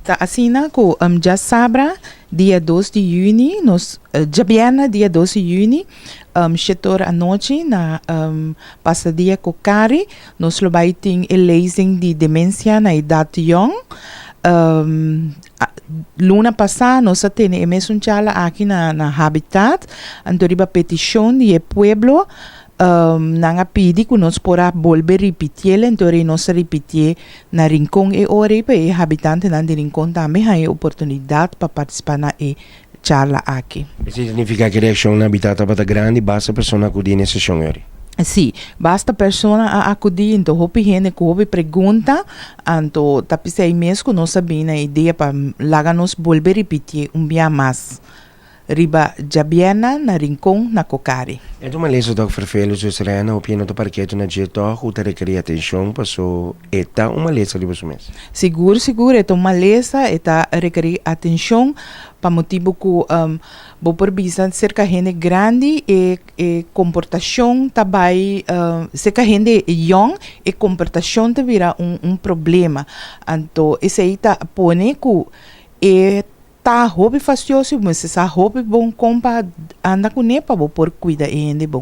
Tá assina ko já sabra dia 2 de junho, nos Jabiana dia 12 de junho, setor à noite na passadia com Kari, nós vai ter eleição de demência na idade young. Luna passada nós temos um chala aqui na Habitat, antoriba petição de pueblo. Nanga pidi que nós pora volver repetir, então nós repetir na Rincón e ora para o habitante na Rincón também tem oportunidade para participar na charla aqui. Isso significa que a reação na habitat é grande, basta a pessoa acudir nessa sessão. Sim, basta a pessoa acudir, então hopi gente que hopi pergunta, então tapis aí mesmo que nós sabemos a ideia para lá nós volver repetir dia mais. Riba Jabiana na Rincón na Cocari. É uma lesa do vervelho so serena o piano do parqueto na jeito o te requerir atenção passou eta uma lesa de você mesmo. Seguro é uma lesa eta requerir atenção para motivo que vou por visa cerca gente grande e comportação também cerca gente young e comportação te vira problema. Então esse aí tá pone que tá hobby fastioso, mas essa hobby bom compa anda com nepa por cuidar ainda bom.